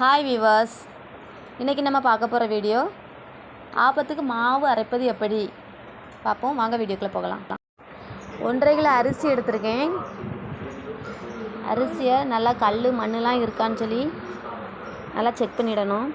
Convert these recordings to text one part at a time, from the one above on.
Hi viewers, இன்றைக்கி நம்ம பார்க்க போகிற வீடியோ ஆப்பத்துக்கு மாவு அரைப்பது எப்படி பார்ப்போம். வாங்க வீடியோக்குள்ளே போகலாம். 1.5 கிலோ அரிசி எடுத்திருக்கேன். அரிசியை நல்லா கல் மண்ணெலாம் இருக்கான்னு சொல்லி நல்லா செக் பண்ணிடணும்.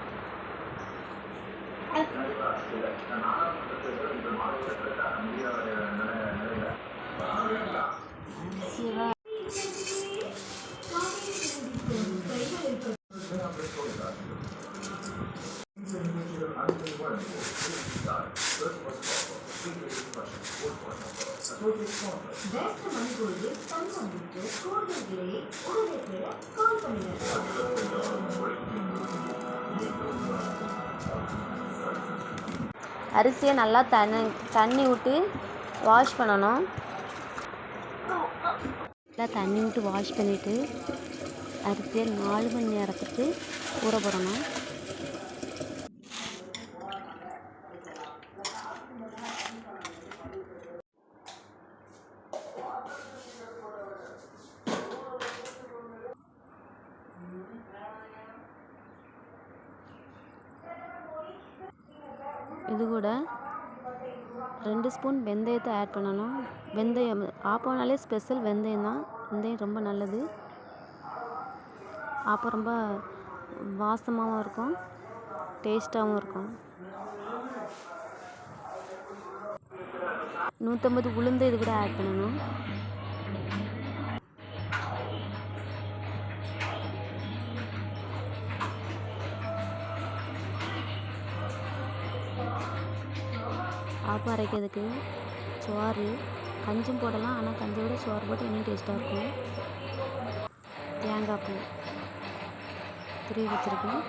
அரிசியை நல்லா தண்ணி விட்டு வாஷ் பண்ணணும். நல்லா தண்ணி விட்டு வாஷ் பண்ணிவிட்டு அரிசியை 4 மணி நேரத்துக்கு ஊற போடணும். இது கூட 2 ஸ்பூன் வெந்தயத்தை ஆட் பண்ணணும். வெந்தயம் ஆப்பம்னாலே ஸ்பெஷல் வெந்தயம் தான். வெந்தயம் ரொம்ப நல்லது. ஆப்பம் ரொம்ப வாசமாகவும் இருக்கும், டேஸ்ட்டாகவும் இருக்கும். 150 உளுந்து இது கூட ஆட் பண்ணணும். ஆப்பம் அரைக்கிறதுக்கு சோறு கஞ்சும் போடலாம், ஆனால் கஞ்சை விட சோறு போட்டு இன்னும் டேஸ்ட்டாக இருக்கும். தேங்காய் பூ துருவி வச்சுருக்கேன்.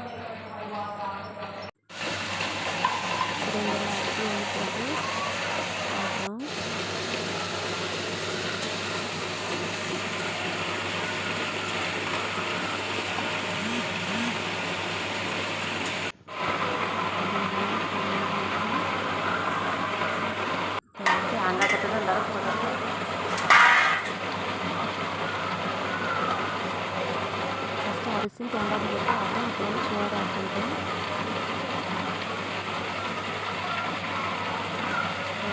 தேங்காய் கட்டு தான் எல்லாரும் போடுறாங்க. ஃபஸ்ட்டு அரிசியும் தேங்காய் போட்டு அப்புறம் இப்போ சோறு ஆட் பண்ணிட்டேன்.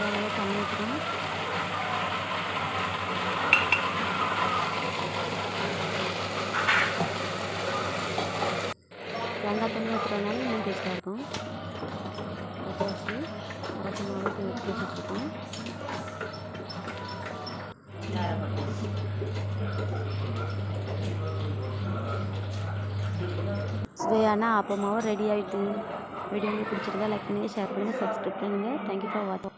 நல்லா தண்ணி ஊற்றுறேன். தேங்காய் தண்ணி ஊற்றுறதுனால இன்னும் டேஸ்ட்டாக இருக்கும். வச்சு அரைச்சி மாவுக்கு எடுத்து வச்சுருக்கோம். சுவையான ஆப்பமாவும் ரெடி ஆகிட்டு. வீடியோ உங்களுக்கு பிடிச்சிருந்தா லைக் பண்ணுங்கள், ஷேர் பண்ணுங்கள், சப்ஸ்கிரைப் பண்ணுங்கள். தேங்க்யூ ஃபார் வாட்சிங்.